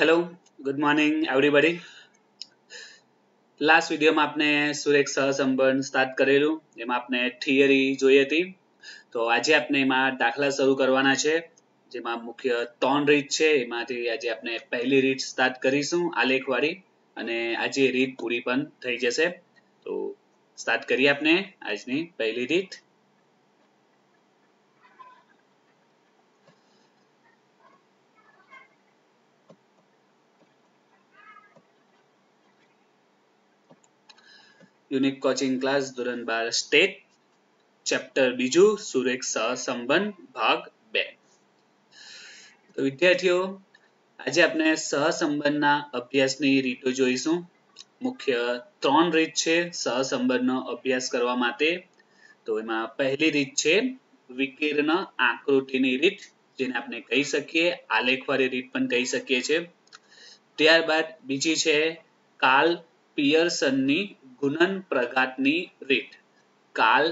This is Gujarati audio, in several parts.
Hello, good morning everybody. Last વિડીયોમાં આપણે સુરેખ સહસંબંધ સ્ટાર્ટ કરેલું, એમાં આપણે થિયરી જોઈ હતી. તો આજે આપણે એમાં દાખલા શરૂ કરવાના છે, જેમાં મુખ્ય 3 રીત છે. એમાંથી આજે આપણે પહેલી રીત સ્ટાર્ટ કરીશું આલેખવાળી, અને આજે રીત પૂરી પણ થઈ જશે. તો સ્ટાર્ટ કરીએ આપણે આજની પહેલી રીત. યુનિક કોચિંગ ક્લાસ ધોરણ 12 સ્ટેટ, ચેપ્ટર બીજું સુરેખ સહસંબંધ ભાગ 2. તો વિદ્યાર્થીઓ, આજે આપણે સહસંબંધના અભ્યાસની રીતો જોઈશું. મુખ્ય 3 રીત છે સહસંબંધનો અભ્યાસ કરવા માટે. તો એમાં પહેલી રીત છે વિકર્ણ આકૃતિની રીત, જેને આપણે કહી શકીએ આલેખવાળી રીત પણ કહી શકીએ છીએ. ત્યારબાદ બીજી છે કાર્લ પિયર્સનની ગુણન પ્રઘાતની રીત. કાર્લ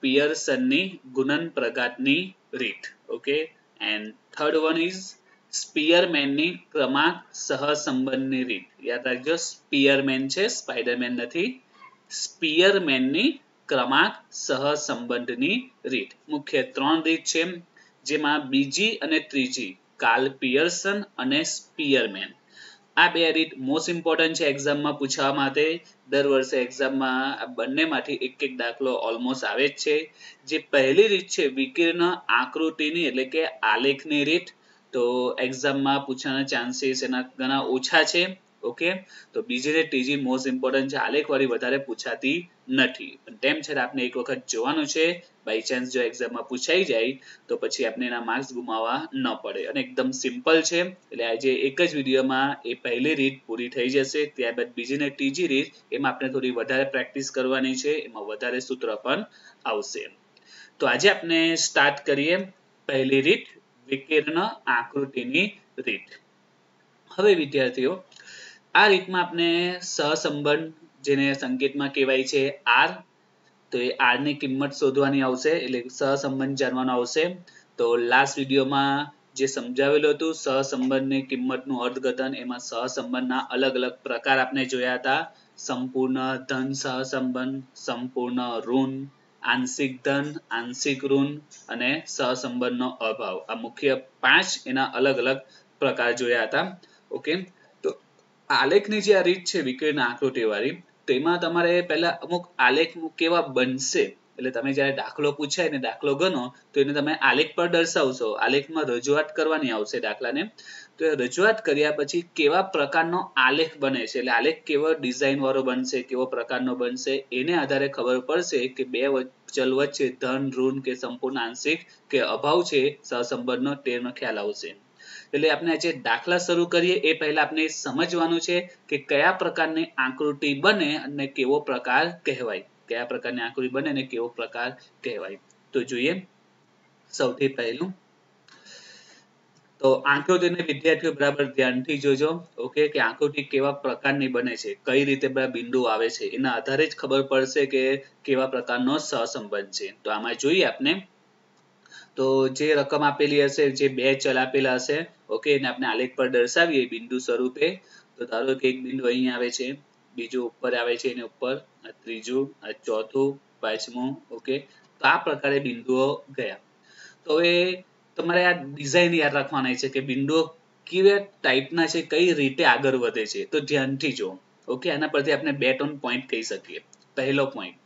પિયર્સનની ગુણન પ્રઘાતની રીત. Okay, and third one is સ્પીયરમેનની ક્રમાંક સહસંબંધની રીત. યાદ રાખજો, સ્પીયરમેન છે, સ્પાઈડરમેન નથી. સ્પીયરમેનની ક્રમાંક સહસંબંધની રીત. મુખ્ય 3 રીત છે, જેમાં બીજી અને ત્રીજી કાર્લ પિયર્સન અને સ્પીયરમેન, આ બે રીત મોસ્ટ ઇમ્પોર્ટન્ટ છે એક્ઝામમાં પૂછવા માટે. દર વર્ષે એક્ઝામમાં આ બંનેમાંથી એક એક દાખલો ઓલમોસ્ટ આવે જ છે. જે પહેલી રીત છે વિકર્ણ આકૃતિની એટલે કે આલેખની રીત, તો એક્ઝામમાં પૂછવાના ચાન્સીસ એના ઘણા ઓછા છે. ઓકે, તો બીજી ને ત્રીજી મોસ્ટ ઇમ્પોર્ટન્ટ છે, આલેખવાળી વધારે પૂછાતી નથી. પણ તેમ છતાં આપણે એક વખત જોવાનું છે, બાય ચાન્સ જો એક્ઝામમાં પૂછાઈ જાય તો પછી આપણે એના માર્ક્સ ગુમાવવા ન પડે. અને એકદમ સિમ્પલ છે, એટલે આજે એક જ વિડીયોમાં એ પહેલી રીત પૂરી થઈ જશે. ત્યારબાદ બીજી ને ત્રીજી રીત, એમાં આપણે થોડી વધારે પ્રેક્ટિસ કરવાની છે, એમાં વધારે સૂત્ર પણ આવશે. તો આજે આપણે સ્ટાર્ટ કરીએ પહેલી રીત વિકર્ણ આકૃતિની રીત. હવે વિદ્યાર્થીઓ, આ રીતમાં આપણે સહસંબંધ, જેને સંકેતમાં કહેવાય છે આર, તો એ આર ની કિંમત શોધવાની આવશે, એટલે સહસંબંધ જાણવાનો આવશે. તો લાસ્ટ વિડીયોમાં જે સમજાવેલું હતું સહસંબંધની કિંમતનું અર્થઘટન, એમાં સહસંબંધના અલગ અલગ પ્રકાર આપણે જોયા હતા. સંપૂર્ણ ધન સહસંબંધ, સંપૂર્ણ ઋણ, આંશિક ધન, આંશિક ઋણ અને સહસંબંધનો અભાવ. આ મુખ્ય 5 એના અલગ અલગ પ્રકાર જોયા હતા. ઓકે, તો આલેખની જે આ રીત છે વિકર્ણ આકૃતિ વાળી, તેમાં તમારે પહેલા અમુક આલેખ કેવા બનશે, એટલે તમે જ્યારે દાખલો પૂછાય ને દાખલો ગણો તો એને તમે આલેખ પર દર્શાવશો. આલેખમાં રજૂઆત કરવાની આવશે દાખલાને. તો એ રજૂઆત કર્યા પછી કેવા પ્રકારનો આલેખ બને છે, એટલે આલેખ કેવો ડિઝાઇન વાળો બનશે, કેવો પ્રકારનો બનશે, એને આધારે ખબર પડશે કે બે ચલ વચ્ચે ધન, ઋણ કે સંપૂર્ણ આંશિક કે અભાવ છે સહસંબંધનો, તેનો ખ્યાલ આવશે. એટલે આપણે જે દાખલા શરૂ કરીએ એ પહેલા આપણે સમજવાનું છે કે કયા પ્રકારની આકૃતિ બને અને કેવો પ્રકાર કહેવાય. કયા પ્રકારની આકૃતિ બને અને કેવો પ્રકાર કહેવાય. તો જોઈએ સૌથી પહેલું, તો આકૃતિને વિદ્યાર્થીઓ બરાબર ધ્યાનથી જોજો. ઓકે, કે આકૃતિ કેવા પ્રકારની બને છે, કઈ રીતે બધા બિંદુ આવે છે, એના આધારે જ ખબર પડશે કે કેવા પ્રકારનો સહસંબંધ છે. તો આમાં જોઈએ આપણે, તો જે રકમ આપેલી હશે, જે બે ચલ આપેલા હશે, ઓકે, એને આપણે આલેખ પર દર્શાવીએ બિંદુ સ્વરૂપે. તો ધારો કે એક બિંદુ અહીં આવે છે, બીજું ઉપર આવે છે, એની ઉપર, આ ત્રીજું, આ ચોથું, પાંચમું. ઓકે, તો આ પ્રકારે બિંદુઓ ગયા. તો હવે તમારે આ ડિઝાઇન યાદ રાખવાની છે કે બિંદુઓ કેવા ટાઈપના છે, કઈ રીતે આગળ વધે છે. તો ધ્યાનથી જો. ઓકે, આના પરથી આપણે 2-3 પોઈન્ટ કહી શકીએ. પહેલો પોઈન્ટ,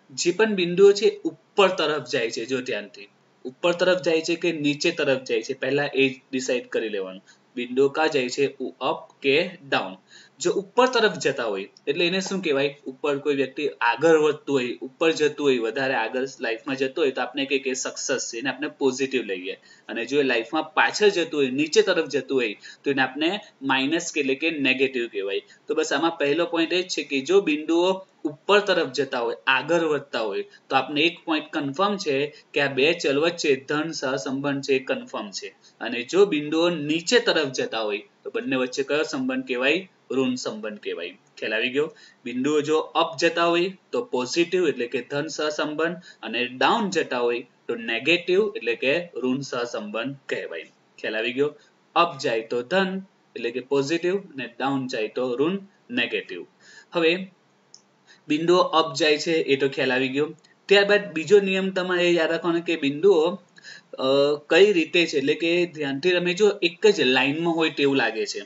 જે પણ બિંદુઓ છે ઉપર તરફ જાય છે, જો ધ્યાનથી ઉપર તરફ જાય છે કે નીચે તરફ જાય છે, પહેલા એ ડિસાઈડ કરી લેવાનું. બિંદુઓ ક્યાં જાય છે, અપ કે ડાઉન. જો ઉપર તરફ જતા હોય એટલે એને શું કહેવાય, ઉપર કોઈ વ્યક્તિ આગળ વધતું હોય, ઉપર જતું હોય, વધારે આગળ લાઈફમાં જતું હોય તો આપણે કહીએ કે સક્સેસ છે, એને આપણે પોઝિટિવ લઈએ. અને જો લાઈફમાં પાછળ જતું હોય, નીચે તરફ જતું હોય, તો એને આપણે માઇનસ એટલે કે નેગેટિવ કહેવાય. તો બસ આમાં પહેલો પોઈન્ટ એ જ છે કે જો બિંદુઓ ઉપર તરફ જતા હોય, આગળ વધતા હોય, તો આપણે એક પોઈન્ટ કન્ફર્મ છે કે આ બે ચલ વચ્ચે ધન સહસંબંધ છે, કન્ફર્મ છે. અને જો બિંદુઓ નીચે તરફ જતા હોય તો બંને વચ્ચે કયો સંબંધ કહેવાય, ઋણ સંબંધ કહેવાય. ખ્યાલ આવી ગયો. બિંદુઓ જો અપ જતા હોય તો પોઝિટિવ એટલે કે ધન સહસંબંધ, અને ડાઉન જતા હોય તો નેગેટિવ એટલે કે ઋણ સહસંબંધ કહેવાય. ખ્યાલ આવી ગયો. અપ જાય તો ધન, એટલે કે પોઝિટિવ અને ડાઉન જાય તો ઋણ નેગેટિવ. હવે બિંદુઓ અપ જાય છે એ તો ખ્યાલ આવી ગયો. ત્યારબાદ બીજો નિયમ તમારે યાદ રાખવાનો કે બિંદુઓ કઈ રીતે છે, એટલે કે ધ્યાનથી તમે જો એક જ લાઈનમાં હોય તેવું લાગે છે,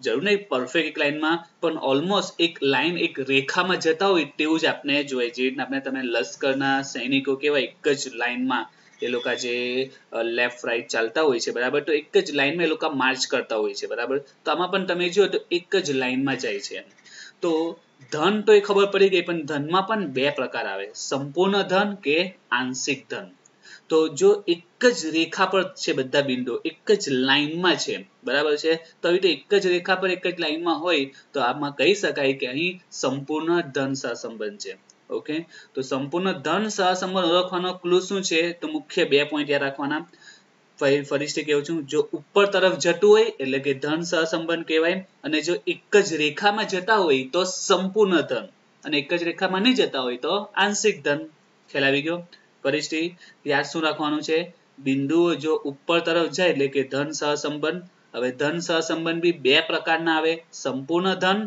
જરૂર નહીં પરફેક્ટ એક લાઈનમાં, પણ ઓલમોસ્ટ એક લાઈન એક રેખામાં જતા હોય તેવું જ આપણે જોઈએ. જે રીતના આપણે તમે લશ્કરના સૈનિકો કેવાય એક જ લાઈનમાં એ લોકો જે લેફ્ટ રાઈટ ચાલતા હોય છે, બરાબર, તો એક જ લાઈનમાં એ લોકો માર્ચ કરતા હોય છે, બરાબર. તો આમાં પણ તમે જુઓ તો એક જ લાઈનમાં જાય છે. તો ધન તો એ ખબર પડી ગઈ, પણ ધનમાં પણ બે પ્રકાર આવે, સંપૂર્ણ ધન કે આંશિક ધન. તો જો એક જ રેખા પર છે બધા બિંદુઓ, એક જ લાઈનમાં છે, બરાબર છે, તો આવી રીતે એક જ રેખા પર એક જ લાઈનમાં હોય તો આમાં કહી શકાય કે અહીં સંપૂર્ણ ધન સહસંબંધ છે. ઓકે, તો સંપૂર્ણ ધન સહસંબંધ ઓળખવાનો ક્લુ શું છે? તો મુખ્ય 2 પોઈન્ટ યાદ રાખવાના. ફરીથી કહું છું, જો ઉપર તરફ જતું હોય એટલે કે ધન સહસંબંધ કહેવાય, અને જો એક જ રેખામાં જતા હોય તો સંપૂર્ણ ધન, અને એક જ રેખામાં નહીં જતા હોય તો આંશિક ધન. ખ્યાલ આવી ગયો? ફરીથી યાદ શું રાખવાનું છે? બિંદુઓ જો ઉપર તરફ જાય એટલે કે ધન સહસંબંધ. હવે ધન સહસંબંધ બી બે પ્રકારના આવે, સંપૂર્ણ ધન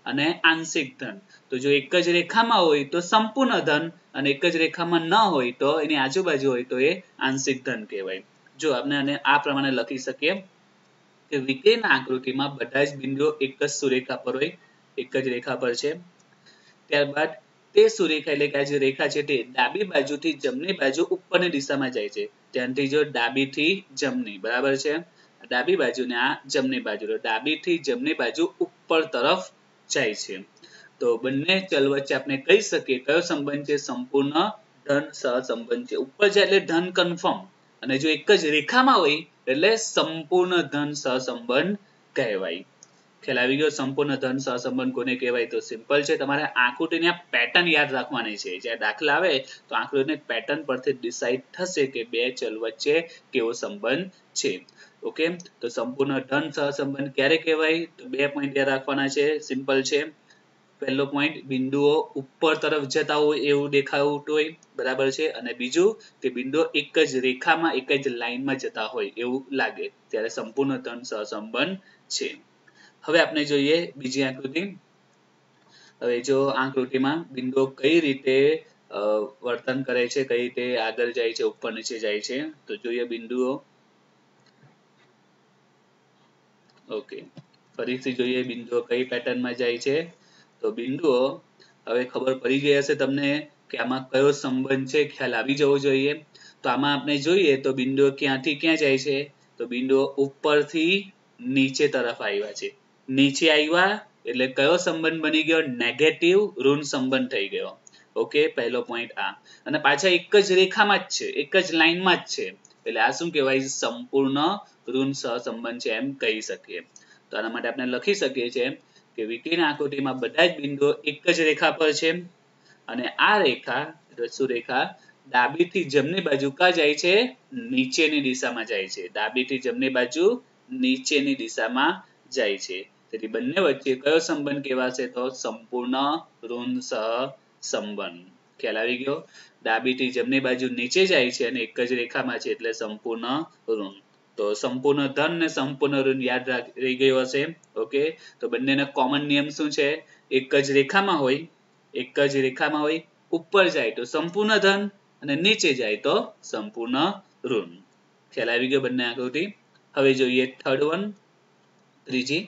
અને આંશિક ધન. તો જો એક જ રેખામાં હોય તો સંપૂર્ણ ધન, અને એક જ રેખામાં ન હોય તો એની આજુબાજુ હોય તો એ આંશિક ધન કહેવાય. જો આપણે આને આ પ્રમાણે લખી શકીએ કે વિકર્ણના આકૃતિમાં બધા જ બિંદુઓ એક જ સુરેખા પર હોય, એક જ રેખા પર છે. ત્યારબાદ તે સુરેખા એટલે કે આ જે રેખા છે તે ડાબી બાજુથી જમણી બાજુ ઉપરની દિશામાં જાય છે. ધ્યાનથી જો, ડાબીથી જમણી, બરાબર છે, ડાબી બાજુ ને આ જમણી બાજુ, તો ડાબીથી જમણી બાજુ ઉપર તરફ જાય છે. તો બંને ચલ વચ્ચે આપણે કહી શકીએ કયો સંબંધ છે? સંપૂર્ણ ધન સહસંબંધ છે. ઉપર જાય એટલે ધન કન્ફર્મ, અને જો એક જ રેખામાં હોય એટલે સંપૂર્ણ ધન સહસંબંધ કહેવાય. ખ્યાલ આવી ગયો? સંપૂર્ણ ધન સહસંબંધ કોને કહેવાય? તો સિમ્પલ છે, તમારે આકૃતિની પેટર્ન યાદ રાખવાની છે. જ્યારે દાખલા આવે તો આકૃતિની પેટર્ન પરથી ડિસાઈડ થશે કે બે ચલ વચ્ચે કેવો સંબંધ છે. ઓકે, તો સંપૂર્ણ ધન સહસંબંધ ક્યારે કહેવાય? તો 2 પોઈન્ટ યાદ રાખવાના છે, સિમ્પલ છે. પહેલો પોઈન્ટ, બિંદુઓ ઉપર તરફ જતા હોય એવું દેખાતું હોય, બરાબર છે, અને બીજું કે બિંદુઓ એક જ રેખામાં એક જ લાઈનમાં જતા હોય એવું લાગે ત્યારે સંપૂર્ણ ધન સહસંબંધ છે. હવે આપણે જોઈએ બીજી આકૃતિ. હવે જો આકૃતિમાં બિંદુઓ કઈ રીતે વર્તન કરે છે, કઈ રીતે આગળ જાય છે, ઉપર નીચે જાય છે, તો જોઈએ બિંદુઓ. ઓકે, ફરીથી જોઈએ બિંદુઓ કઈ પેટર્નમાં જાય છે. તો બિંદુઓ હવે ખબર પડી ગઈ હશે તમને કે આમાં કયો સંબંધ છે, ખ્યાલ આવી જવો જોઈએ. તો આમાં આપણે જોઈએ તો બિંદુઓ ક્યાંથી ક્યાં જાય છે? તો બિંદુઓ ઉપરથી નીચે તરફ આવ્યા છે. નીચે આવ્યા એટલે કયો સંબંધ બની ગયો? નેગેટિવ ઋણ સંબંધ થઈ ગયો. ઓકે, પહેલો પોઈન્ટ આ. અને પાછા એક જ રેખામાં જ છે, એક જ લાઈનમાં જ છે, એટલે આ શું કહેવાય? સંપૂર્ણ ઋણ સહસંબંધ છે એમ કહી શકીએ. તો આના માટે આપણે લખી શકીએ છીએ કે વિકર્ણ આકૃતિમાં બધા જ બિંદુઓ એક જ રેખા પર છે, અને આ રેખા શું રેખા ડાબીથી જમણી બાજુ કા જાય છે? નીચેની દિશામાં જાય છે. ડાબીથી જમણી બાજુ નીચેની દિશામાં જાય છે. તેથી બંને વચ્ચે કયો સંબંધ કહેવાશે? તો સંપૂર્ણ ઋણ સહસંબંધ. ખ્યાલ આવી ગયો? ડાબીથી જમણી બાજુ નીચે જાય છે અને એક જ રેખામાં છે એટલે સંપૂર્ણ ઋણ. તો સંપૂર્ણ ધન ને સંપૂર્ણ ઋણ યાદ રહી ગયું હશે. ઓકે, તો બંનેનો કોમન નિયમ શું છે? એક જ રેખામાં હોય, એક જ રેખામાં હોય, ઉપર જાય તો સંપૂર્ણ ધન અને નીચે જાય તો સંપૂર્ણ ઋણ. ખ્યાલ આવી ગયો બંને આકૃતિ. હવે જોઈએ થર્ડ વન, ત્રીજી.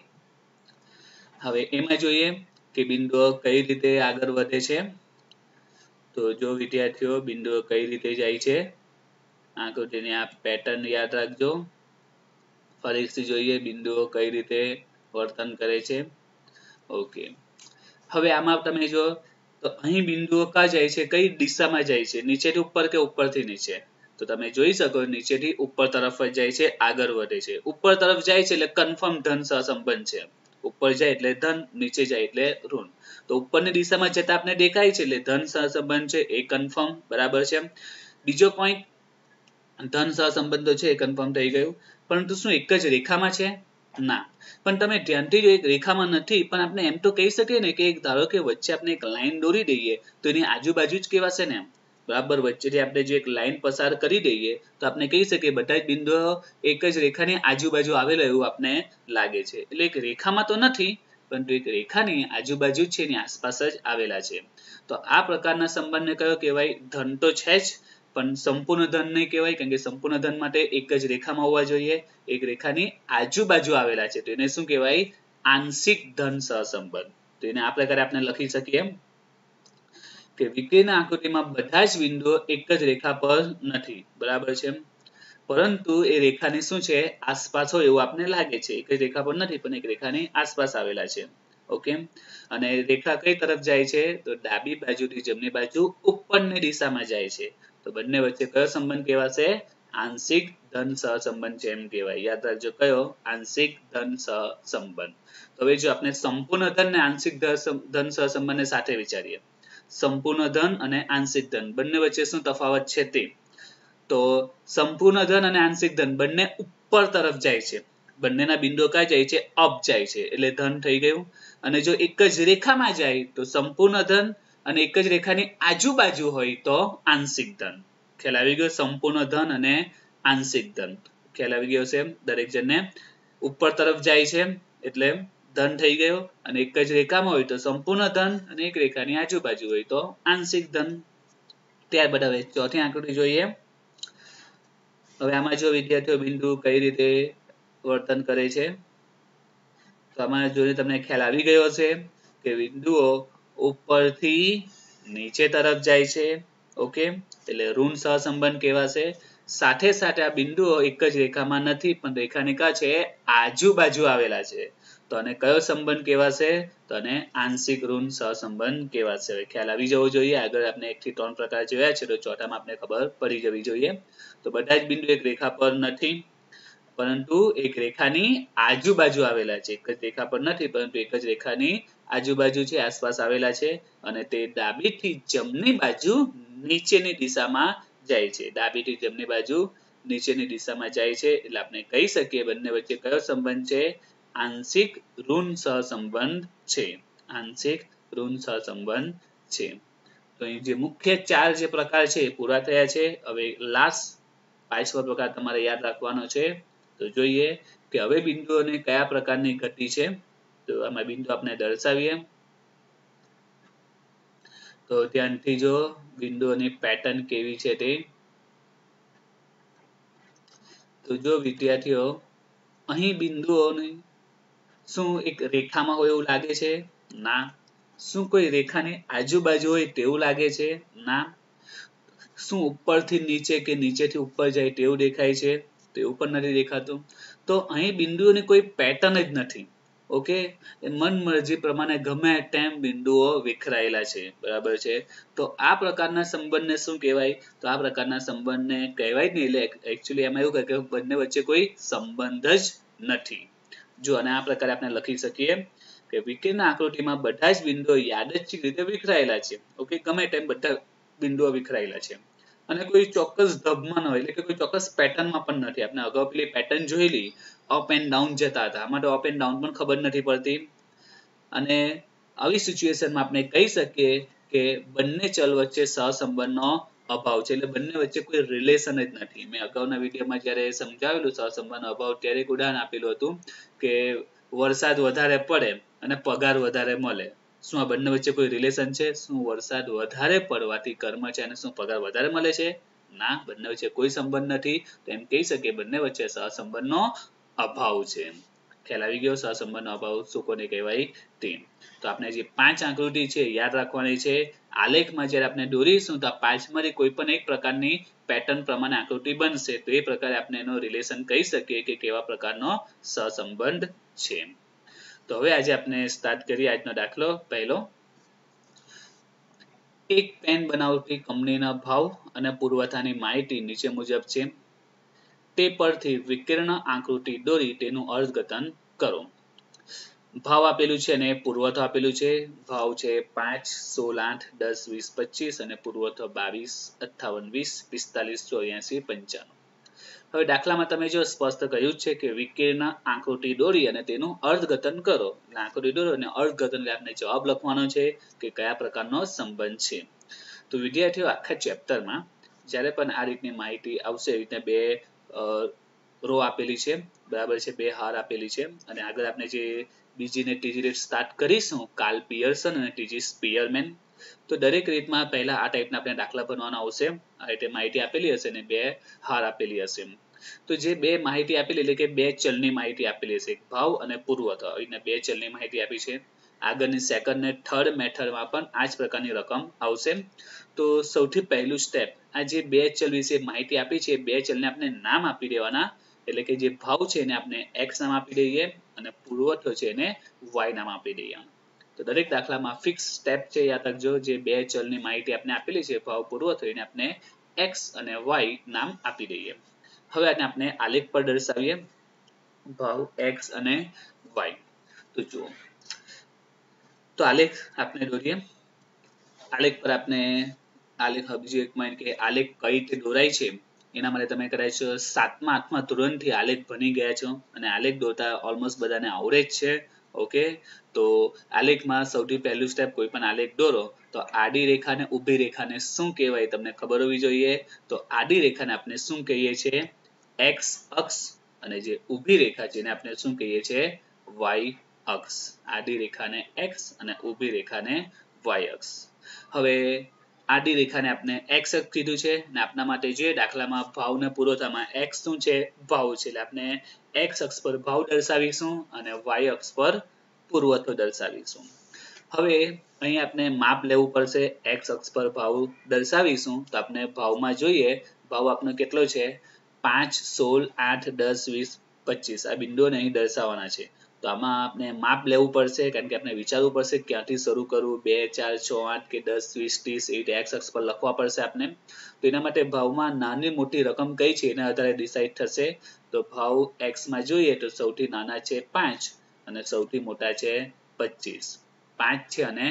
હવે એમાં જોઈએ કે બિંદુઓ કઈ રીતે આગળ વધે છે. તો જો વિદ્યાર્થીઓ બિંદુઓ કઈ રીતે જાય છે, આકૃતિની આ પેટર્ન યાદ રાખજો. ફરીથી જોઈએ બિંદુઓ કઈ રીતે વર્તન કરે છે. ઓકે, હવે આમાં તમે જો તો અહીં બિંદુઓ કા જાય છે, કઈ દિશામાં જાય છે? નીચેથી ઉપર કે ઉપરથી નીચે? તો તમે જોઈ શકો નીચેથી ઉપર તરફ જ જાય છે, આગળ વધે છે. ઉપર તરફ જાય છે એટલે કન્ફર્મ ધન સહસંબંધ છે. ઉપર જાય એટલે ધન, નીચે જાય એટલે ઋણ. તો ઉપરની દિશામાં જતા આપણે દેખાય છે એટલે ધન સહસંબંધ છે એ કન્ફર્મ, બરાબર છે. બીજો પોઈન્ટ, ધન સહસંબંધ તો છે એ કન્ફર્મ થઈ ગયું, પરંતુ શું એક જ રેખામાં છે? ના. પણ તમે ધ્યાનથી જો એક રેખામાં નથી, પણ આપણે એમ તો કહી શકીએ ને કે ધારો કે વચ્ચે આપણે એક લાઈન દોરી દઈએ તો એની આજુબાજુ જ કહેવાશે ને. બરાબર વચ્ચેથી આપણે જો એક લાઈન પસાર કરી દઈએ તો આપણે કહી શકીએ બધા જ બિંદુઓ એક જ રેખાની આજુબાજુ આવેલા એવું આપણે લાગે છે. એટલે એક રેખામાં તો નથી પરંતુ એક રેખાની આજુબાજુ છે એની આસપાસ જ આવેલા છે. તો આ પ્રકારના સંબંધને કયો કહેવાય? ધન તો છે જ પણ સંપૂર્ણ ધન નહીં કહેવાય, કારણ કે સંપૂર્ણ ધન માટે એક જ રેખામાં હોવા જોઈએ, એક રેખાની આજુબાજુ આવેલા છે તો એને શું કહેવાય? આંશિક ધન સહસંબંધ. તો એને આ પ્રકારે આપણે લખી શકીએ કે વિકર્ણ આકૃતિમાં બધા જ બિંદુઓ એક જ રેખા પર નથી, બરાબર છે, પરંતુ એ રેખાની શું છે? આસપાસ હોય એવું આપણે લાગે છે. એક જ રેખા પર નથી પણ એક રેખાની આસપાસ આવેલા છે. ઓકે, અને રેખા કઈ તરફ જાય છે? તો ડાબી બાજુથી જમણી બાજુ ઉપરની દિશામાં જાય છે. તો બંને વચ્ચે કયો સંબંધ કહેવાશે? આંશિક ધન સહસંબંધ છે એમ કહેવાય. યાદ રાખજો કયો? આંશિક ધન સહસંબંધ. તો હવે જો આપણે સંપૂર્ણ ધન અને આંશિક ધન સહસંબંધને સાથે વિચારીએ. સંપૂર્ણ ધન અને આંશિક ધન બંને વચ્ચે શું તફાવત છે તે? તો સંપૂર્ણ ધન અને આંશિક ધન બંને ઉપર તરફ જાય છે. બંનેના બિંદુઓ ક્યાં જાય છે? અપ જાય છે, એટલે ધન થઈ ગયું. અને જો એક જ રેખામાં જાય તો સંપૂર્ણ ધન, અને એક જ રેખાની આજુબાજુ હોય તો આંશિક ધન. ખ્યાલ આવી ગયો? સંપૂર્ણ ધન અને આંશિક ધન ખ્યાલ આવી ગયો છે દરેક જણને? ઉપર તરફ જાય છે એટલે ધન થઈ ગયો, અને એક જ રેખામાં હોય તો સંપૂર્ણ ધન, અને એક રેખાની આજુબાજુ હોય તો આંશિક ધન. ત્યારબાદ હવે ચોથી આકૃતિ જોઈએ. હવે આમાં જો વિદ્યાર્થીઓ બિંદુ કઈ રીતે વર્તન કરે છે તો આમાં જોઈને તમને ખ્યાલ આવી ગયો હશે કે બિંદુઓ ઉપરથી નીચે તરફ જાય છે. ઓકે, એટલે ઋણ સહસંબંધ કહેવાશે. સાથે સાથે આ બિંદુઓ એક જ રેખામાં નથી પણ રેખાની કા છે? આજુબાજુ આવેલા છે. તો આને કયો સંબંધ કહેવાશે? તો આને આંશિક ઋણ સહસંબંધ કહેવાશે. હવે ખ્યાલ આવી જવો જોઈએ. આગળ આપણે 1 થી 3 પ્રકાર જોયા છે તો ચોથામાં આપણે ખબર પડી જવી જોઈએ. તો બધા જ બિંદુ એક રેખા પર નથી પરંતુ એક રેખાની આજુબાજુ આવેલા છે. એક જ રેખા પર નથી પરંતુ એક જ રેખાની આજુબાજુ છે, આસપાસ આવેલા છે, અને તે ડાબીથી જમણી બાજુ નીચેની દિશામાં જાય છે. ડાબીથી જમણી બાજુ નીચેની દિશામાં જાય છે એટલે આપણે કહી શકીએ બંને વચ્ચે કયો સંબંધ છે? આંશિક ઋણ સહસંબંધ છે. આંશિક ઋણ સહસંબંધ છે. તો અહીં જે મુખ્ય 4 જે પ્રકાર છે એ પૂરા થયા છે. હવે લાસ્ટ 5વો પ્રકાર તમારે યાદ રાખવાનો છે. તો જોઈએ કે હવે બિંદુઓને કયા પ્રકારની ગતિ છે. તો આમાં બિંદુ આપણે દર્શાવીએ તો ધ્યાનથી જો બિંદુઓની પેટર્ન કેવી છે તે. તો જો વિદ્યાર્થીઓ અહીં બિંદુઓની શું એક રેખામાં હોય એવું લાગે છે? ના. શું કોઈ રેખાની આજુબાજુ હોય તેવું લાગે છે? ના. શું ઉપરથી નીચે કે નીચેથી ઉપર જાય તેવું દેખાય છે? તો એવું પણ નથી દેખાતું. તો અહીં બિંદુઓની કોઈ પેટર્ન જ નથી. ઓકે, મન મરજી પ્રમાણે ગમે તેમ બિંદુઓ વિખરાયેલા છે, બરાબર છે. તો આ પ્રકારના સંબંધને શું કહેવાય? તો આ પ્રકારના સંબંધને કહેવાય જ નહીં. એટલે એકચ્યુઅલી એમાં એવું કહે કે બંને વચ્ચે કોઈ સંબંધ જ નથી. જો અને આ પ્રકારે આપણે લખી શકીએ કે વિકર્ણ આકૃતિમાં બધા જ બિંદુઓ યાદચ્છિક રીતે વિખરાયેલા છે. ઓકે, ગમે તેમ બધા બિંદુઓ વિખરાયેલા છે અને કોઈ ચોક્કસ ધબમાં ન હોય, એટલે કે કોઈ ચોક્કસ પેટર્નમાં પણ નથી. આપણે અગાઉ પેલી પેટર્ન જોયેલી અપ એન્ડ ડાઉન જતા હતા, આમાં તો અપ એન્ડ ડાઉન પણ ખબર નથી પડતી. અને આવી સિચ્યુએશનમાં આપણે કહી શકીએ કે બંને ચલ વચ્ચે સહસંબંધનો અભાવ છે. એટલે બંને વચ્ચે કોઈ રિલેશન જ નથી. મેં અગાઉના વિડીયોમાં જ્યારે સમજાવેલું સહસંબંધનો અભાવ ત્યારે એક ઉદાહરણ આપેલું હતું કે વરસાદ વધારે પડે અને પગાર વધારે મળે. શું આ બંને વચ્ચે કોઈ રિલેશન છે? શું વરસાદ વધારે પડવાથી કર્મચારીને શું પગાર વધારે મળે છે? ના, બંને વચ્ચે કોઈ સંબંધ નથી. તો એમ કહી શકીએ બંને વચ્ચે સહસંબંધનો અભાવ છે. ખ્યાલ આવી ગયો? સહસંબંધનો અભાવ શું કોને કહેવાય તે. તો આપણે જે 5 આકૃતિ છે યાદ રાખવાની છે. આલેખમાં જ્યારે આપણે દોરીશું તો આ 5માંથી કોઈ પણ એક પ્રકારની પેટર્ન પ્રમાણે આકૃતિ બનશે. તો એ પ્રકારે આપણે એનો રિલેશન કહી શકીએ કે કેવા પ્રકારનો સહસંબંધ છે. તો હવે આજે આપણે સ્ટાર્ટ કરીએ આજનો દાખલો પહેલો. એક પેન બનાવતી કંપનીના ભાવ અને પુરવઠાની માહિતી નીચે મુજબ છે. તે પરથી વિકર્ણ આકૃતિ દોરી તેનું અર્થઘટન કરો. ભાવ આપેલું છે અને પુરવઠો આપેલું છે. ભાવ છે 5, 16, 8, 10, 20, 25 અને પુરવઠો 22, 58, 20, 45, 84, 95. હવે દાખલામાં તમે જો સ્પષ્ટ કહ્યું છે કે વિકર્ણ આકૃતિ દોરી અને તેનું અર્થઘટન કરો. આકૃતિ દોરો અને અર્થઘટન એટલે આપણે જવાબ લખવાનો છે કે કયા પ્રકારનો સંબંધ છે. તો વિદ્યાર્થીઓ આખા ચેપ્ટરમાં જ્યારે પણ આ રીતની માહિતી આવશે, એ રીતે બે રો આપેલી છે, બરાબર છે, બે હાર આપેલી છે, અને આગળ આપણે જે બીજી ને ત્રીજી રીત સ્ટાર્ટ કરીશું, કાર્લ પિયર્સન અને ત્રીજી સ્પીયરમેન. તો દરેક રીતમાં પહેલા આ ટાઈપના આપણે દાખલા બનવાના આવશે. આ રીતે માહિતી આપેલી હશે અને બે હાર આપેલી હશે. તો જે બે માહિતી આપેલી એટલે કે બે ચલની માહિતી આપેલી હશે, ભાવ અને પુરવઠો, એને બે ચલની માહિતી આપી છે. આગળની સેકન્ડ ને થર્ડ મેથડમાં પણ આ જ પ્રકારની રકમ આવશે. તો સૌથી પહેલું સ્ટેપ, આ જે બે ચલ વિશે માહિતી આપી છે, બે ચલને આપણે નામ આપી દેવાના. એટલે કે જે ભાવ છે એને આપણે x નામ આપી દઈએ અને પુરવઠો છે એને y નામ આપી દઈએ. તો દરેક દાખલામાં ફિક્સ સ્ટેપ છે, યાદ રાખજો. જે બે ચલની માહિતી આપણે આપેલી છે, ભાવ પુરવઠો, એને આપણે x અને y નામ આપી દઈએ. હવે આને આપણે આલેખ પર દર્શાવીએ, ભાવ x અને y. તો જુઓ, તો આલેખ આપણે દોરીએ. આલેખ પર આપણે બીજું એક માહિતી કે આલેખ કઈ રીતે દોરાય છે, એના માટે તમે કદાચ 7મા 8મા ધોરણથી આલેખ ભણી ગયા છો અને આલેખ દોરતા ઓલમોસ્ટ બધાને આવડે જ છે. ઓકે, તો આલેખમાં સૌથી પહેલું સ્ટેપ, કોઈ પણ આલેખ દોરો તો આડી રેખા અને ઊભી રેખાને શું કહેવાય તમને ખબર હોવી જોઈએ. તો આડી રેખાને આપણે શું કહીએ છીએ, x અક્ષ, અને જે ઊભી રેખા છે એને આપણે શું કહીએ છીએ, y અક્ષ. આડી રેખાને x અને ઊભી રેખાને y અક્ષ. હવે આડી રેખાને આપણે x અક્ષ કીધું છે, અને આપના માટે જે દાખલામાં ભાવ ને પુરવઠામાં x શું છે, ભાવ છે, એટલે આપણે x અક્ષ પર ભાવ દર્શાવીશું અને y અક્ષ પર પુરવઠો દર્શાવીશું. હવે અહીં આપણે માપ લેવું પડશે. x અક્ષ પર ભાવ દર્શાવીશું તો આપણે ભાવમાં જોઈએ, ભાવ આપણો કેટલો છે, 5, 16, 8, 10, 20, 25. આ બિંદુઓને અહીં દર્શાવવાના છે. તો આમાં આપણે માપ લેવું પડશે, કારણ કે આપણે વિચારવું પડશે ક્યાંથી શરૂ કરવું, 2, 4, 6, 8 કે 10, 20, 30 એ રીતે x અક્ષ પર લખવા પડશે આપણે. તો એના માટે ભાવમાં નાની મોટી રકમ કઈ છે એના આધારે ડિસાઈડ થશે. તો ભાવ x માં જોઈએ તો સૌથી નાના છે 5 અને સૌથી મોટા છે 25. 5 છે અને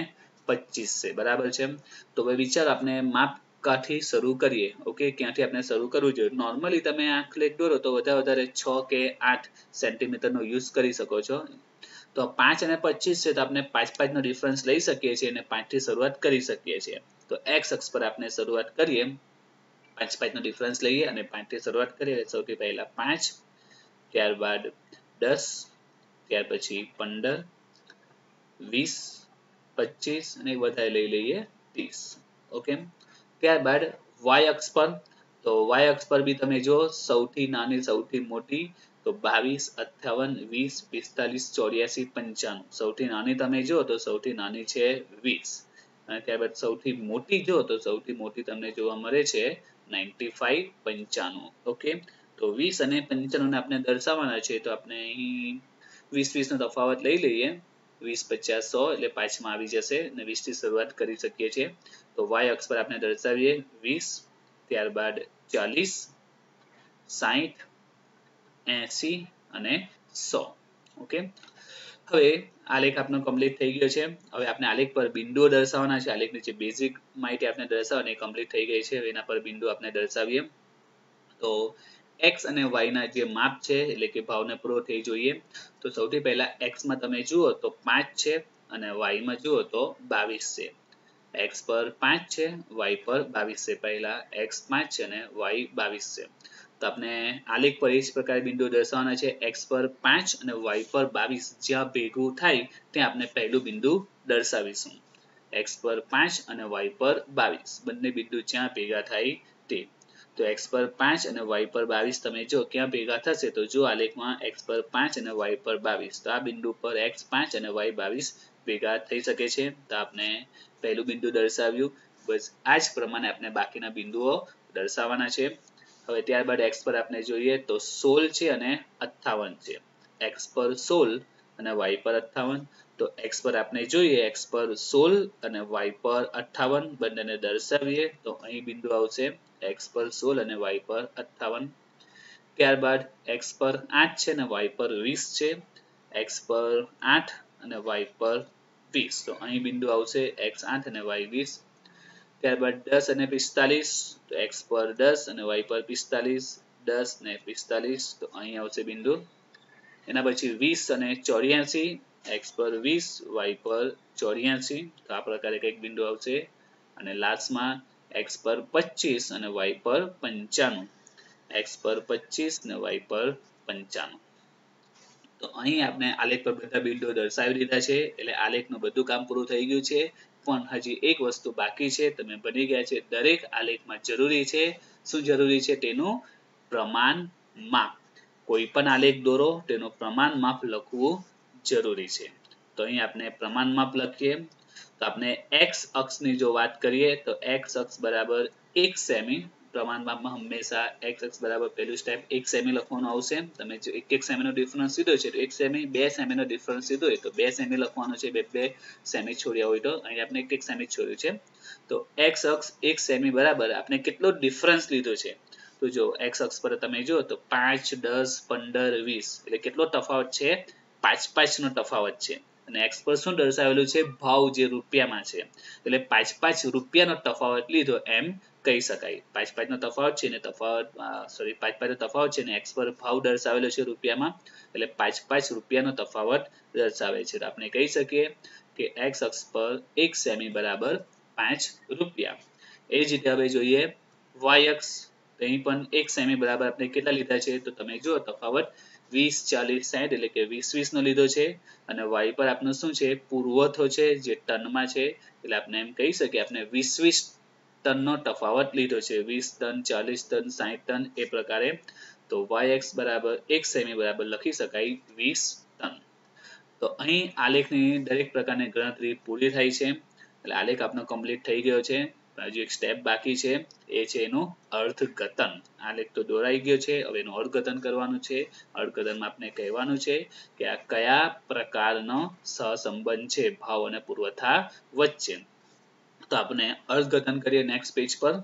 25 છે, બરાબર છે. તો હવે વિચાર, આપણે માપ કાથી શરૂ કરીએ. ઓકે, ક્યાંથી આપણે શરૂ કરવું જોઈએ. નોર્મલી તમે આંખલેખ દોરો તો વધારે 6 કે 8 સેન્ટીમીટર નો યુઝ કરી શકો છો. તો 5 અને 25 છે, તો આપણે 5 નો ડિફરન્સ લઈ શકીએ છીએ અને 5 થી શરૂઆત કરી શકીએ છીએ. તો x અક્ષ પર આપણે શરૂઆત કરીએ, 5 નો ડિફરન્સ લઈએ અને 5 થી શરૂઆત કરીએ. સૌથી પહેલા 5, ત્યારબાદ 10, ત્યાર પછી 15, 20, 25 અને વધારે લઈ લઈએ 30. ઓકે, ત્યારબાદ y અક્ષ પર, તો y અક્ષ પર બી તમે જો સૌથી નાની સૌથી મોટી તો 22, 58, 20, 45, 84, 95. સૌથી નાની તમે જો તો સૌથી નાની છે 20, અને ત્યારબાદ સૌથી મોટી જો તો સૌથી મોટી તમને જોવા મળે છે 95, 95. ઓકે, તો 20 અને 95 ને આપણે દર્શાવવાના છે. તો આપણે અહીં 20 નો તફાવત લઈ લઈએ. 20, 50, 100 એટલે 5 માં આવી જશે અને 20 થી શરૂઆત કરી શકીએ છીએ. તો y અક્ષ પર આપણે દર્શાવીએ 20, ત્યારબાદ 40, 60, 80 અને 100. ઓકે, હવે આલેખ આપણો કમ્પ્લીટ થઈ ગયો છે. હવે આપણે આલેખ પર બિંદુઓ દર્શાવવાના છે. આલેખની જે બેઝિક માહિતી આપણે દર્શાવવાની કમ્પ્લીટ થઈ ગઈ છે. હવે એના પર બિંદુ આપણે દર્શાવીએ. તો x અને y ના જે માપ છે, એટલે કે ભાવને પુરવઠો થઈ જોઈએ. તો સૌથી પહેલા x માં તમે જુઓ તો 5 છે અને y માં જુઓ તો 22 છે. x પર 5 છે, y પર 22 છે. પહેલા x 5 છે અને y 22 છે. તો આપણે આલેખ પર એ જ પ્રકારે બિંદુ દર્શાવવાના છે. x પર 5 અને y પર 22 જ્યાં ભેગું થાય ત્યાં આપણે પહેલું બિંદુ દર્શાવીશું. x પર 5 અને y પર 22 બંને બિંદુ જ્યાં ભેગા થાય તે. તો x પર 5 અને y પર 22 તમે જો ક્યાં ભેગા થશે, તો જો આલેખમાં x પર 5 અને y પર 22, તો આ બિંદુ પર x 5 અને y 22 ભેગા થઈ શકે છે. તો આપણે પહેલું બિંદુ દર્શાવ્યું. બસ આ જ પ્રમાણે આપણે બાકીના બિંદુઓ દર્શાવવાના છે. હવે ત્યારબાદ x પર આપણે જોઈએ તો 16 છે અને 58 છે. x પર 16 અને y પર 58. તો x પર આપણે જોઈએ, x પર 16 અને y પર 58 બંનેને દર્શાવીએ તો અહીં બિંદુ આવશે x પર 16 અને y પર 58. ત્યારબાદ x પર 8 છે અને y પર 20 છે. x પર 8 અને y પર 20, તો અહીં બિંદુ આવશે x 8 અને y 20. ત્યારબાદ 10 અને 45, તો x પર 10 અને y પર 45, 10 અને 45, તો અહીં આવશે બિંદુ. એના પછી 20 અને 84, x પર 20, y પર 84, તો આ પ્રકારે કંઈક બિંદુ આવશે. અને લાસ્ટમાં x પર 25 અને y પર 95, x પર 25 અને y પર 95. તો અહીં આપણે આલેખ પર બધા બિંદુઓ દર્શાવી દીધા છે, એટલે આલેખનું બધું કામ પૂરું થઈ ગયું છે. પણ હજી એક વસ્તુ બાકી છે, તમે બની ગયા છે. દરેક આલેખમાં જરૂરી છે, શું જરૂરી છે? તેનું પ્રમાણ માપ. કોઈ પણ આલેખ દોરો તેનું પ્રમાણ માપ લખવું જરૂરી છે. તો અહીં આપણે પ્રમાણ માપ લખીએ. તો આપણે x અક્ષની જો વાત કરીએ તો x અક્ષ બરાબર 1 સેમી. પ્રમાણ માપમાં હંમેશા x અક્ષ બરાબર પહેલું સ્ટેપ 1 સેમી લખવાનું આવશે. તમે જો 1 સેમીનો ડિફરન્સ લીધો છે તો 1 સેમી, 2 સેમીનો ડિફરન્સ લીધો હોય તો 2 સેમી લખવાનું છે. 2 સેમી છોડ્યા હોય તો અહીં આપણે 1 સેમી છોડ્યું છે. તો x અક્ષ 1 સેમી બરાબર આપણે કેટલો ડિફરન્સ લીધો છે? તો જો x અક્ષ પર તમે જો તો 5, 10, 15, 20 એટલે કેટલો તફાવત છે? 5 નો તફાવત છે. અને x પર શું દર્શાવેલું છે? ભાવ, જે રૂપિયામાં છે. એટલે 5 રૂપિયાનો તફાવત લીધો એમ કહી શકાય. 5 નો તફાવત છે ને સોરી 5 નો તફાવત છે ને x પર ભાવ દર્શાવેલો છે રૂપિયામાં, એટલે 5 રૂપિયાનો તફાવત દર્શાવે છે. તો આપણે કહી શકીએ કે x અક્ષ પર 1 સેમી બરાબર 5 રૂપિયા. એ જ રીતે હવે જોઈએ y અક્ષ. અહીં પણ 1 સેમી બરાબર આપણે કેટલા લીધા છે? તો તમે જુઓ તફાવત 20, 40, 60 એટલે કે 20 નો લીધો છે. અને y પર આપણો શું છે? પુરવઠો છે, જે ટનમાં છે. એટલે આપણે એમ કહી શકીએ આપણે 20 ટનનો તફાવત લીધો છે. 20 ટન, 40 ટન, 60 ટન એ પ્રકારે. તો yx બરાબર 1 સેમી બરાબર લખી શકાય 20 ટન. તો અહીં આલેખની દરેક પ્રકારની ગણતરી પૂરી થાય છે. એટલે આલેખ આપણો કમ્પ્લીટ થઈ ગયો છે. હજુ એક સ્ટેપ બાકી છે, એ છે એનું અર્થઘટન. આલેખ તો દોરાઈ ગયો છે, હવે એનું અર્થઘટન કરવાનું છે. અર્થઘટનમાં આપણે કહેવાનું છે કે આ કયા પ્રકારનો સહસંબંધ છે ભાવ અને પુરવઠા વચ્ચે. તો આપણે અર્થઘટન કરીએ નેક્સ્ટ પેજ પર.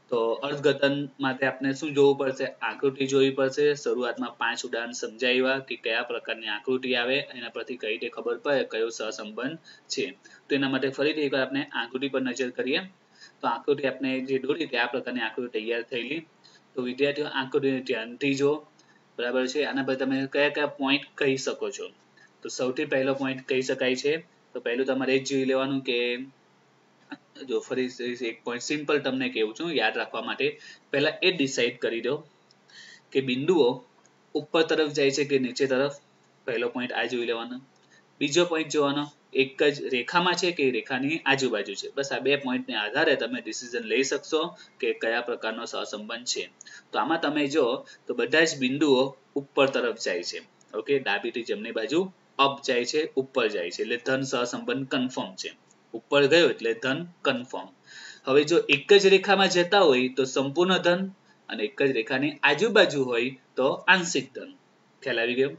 તો અર્થઘટન માટે આપણે શું જોવું પડશે? આકૃતિ જોવી પડશે. શરૂઆતમાં 5 ઉદાહરણ સમજાવ્યા કે કયા પ્રકારની આકૃતિ આવે, એના પરથી કઈ રીતે ખબર પડે કયો સહસંબંધ છે. તો એના માટે ફરીથી એકવાર આપણે આકૃતિ પર નજર કરીએ. તો આકૃતિ આપણે જે દોરી તે આ પ્રકારની આકૃતિ તૈયાર થયેલી. તો વિદ્યાર્થીઓ આકૃતિને ધ્યાનથી જો, બરાબર છે. આના પર તમે કયા કયા પોઈન્ટ કહી શકો છો? તો સૌથી પહેલો પોઈન્ટ કહી શકાય છે, તો પહેલું તમારે એ જ જોઈ લેવાનું કે જો ફરી એક પોઈન્ટ સિમ્પલ તમને કહું છું યાદ રાખવા માટે. પહેલા એ ડિસાઈડ કરી દો કે બિંદુઓ ઉપર તરફ જાય છે કે નીચે તરફ. પહેલો પોઈન્ટ આ જોઈ લેવાનો. બીજો પોઈન્ટ જોવાનો એક જ રેખામાં છે કે રેખાની આજુબાજુ છે. બસ આ 2 પોઈન્ટને આધારે તમે ડિસિઝન લઈ શકશો કે કયા પ્રકારનો સહસંબંધ છે. તો આમાં તમે જો તો બધા જ બિંદુઓ ઉપર તરફ જાય છે. ઓકે, ડાબીથી જમણી બાજુ અપ જાય છે, ઉપર જાય છે, એટલે ધન સહસંબંધ કન્ફર્મ છે. ઉપર ગયો એટલે ધન કન્ફર્મ. હવે જો એક જ રેખામાં જતા હોય તો સંપૂર્ણ ધન, અને એક જ રેખાની આજુબાજુ હોય તો આંશિક ધન. ખ્યાલ આવી ગયો?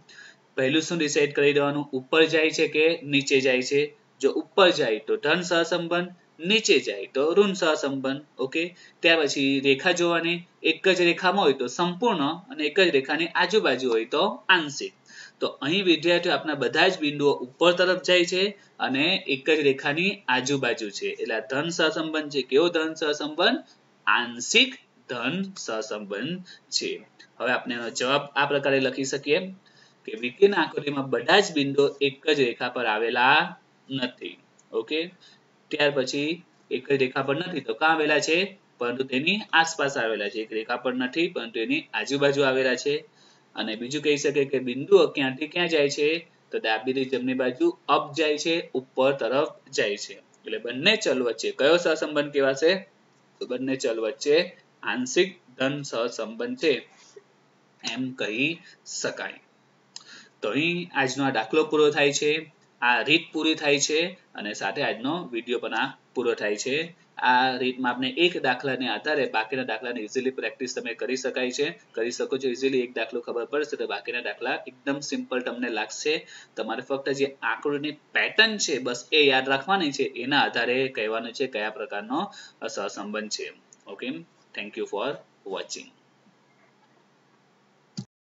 પહેલું શું ડિસાઈડ કરી દેવાનું? ઉપર જાય છે કે નીચે જાય છે? જો ઉપર જાય તો ધન સહસંબંધ, નીચે જાય તો ઋણ સહસંબંધ. ઓકે, ત્યાર પછી રેખા જોવાની. એક જ રેખામાં હોય તો સંપૂર્ણ, અને એક જ રેખાની આજુબાજુ હોય તો આંશિક. તો અહીં વિદ્યાર્થીઓ આપણા બધા જ બિંદુઓ ઉપર તરફ જાય છે અને એક જ રેખાની આજુબાજુ છે. એટલે આ ધન સહસંબંધ છે. કેવો ધન સહસંબંધ? આંશિક ધન સહસંબંધ છે. હવે આપણે એનો જવાબ આ પ્રકારે લખી શકીએ કે નીચેના આકૃતિમાં બધા જ બિંદુઓ એક જ રેખા પર આવેલા નથી. ઓકે, ત્યાર પછી એક જ રેખા પર નથી તો ક્યાં આવેલા છે? પરંતુ તેની આસપાસ આવેલા છે. એક રેખા પર નથી પરંતુ એની આજુબાજુ આવેલા છે. અને બીજું કહી શકાય કે બિંદુઓ ક્યાંથી ક્યાં જાય છે? તો ડાબીથી જમણી બાજુ અપ જાય છે, ઉપર તરફ જાય છે. એટલે બંને ચલ વચ્ચે કયો સહસંબંધ કહેવાશે? તો બંને ચલ વચ્ચે આંશિક ધન સહસંબંધ છે એમ કહી શકાય. તો અહીં આજનો આ દાખલો પૂરો થાય છે, આ રીત પૂરી થાય છે, અને સાથે આજનો વિડીયો પણ આ પૂરો થાય છે. આ રીતમાં આપણે એક દાખલાને આધારે બાકીના દાખલાની ઇઝીલી પ્રેક્ટિસ તમે કરી શકો છો. ઇઝીલી એક દાખલો ખબર પડશે તો બાકીના દાખલા એકદમ સિમ્પલ તમને લાગશે. તમારે ફક્ત જે આકૃતિની પેટર્ન છે બસ એ યાદ રાખવાની છે. એના આધારે કહેવાનું છે કયા પ્રકારનો સહસંબંધ છે. Okay, thank you for watching.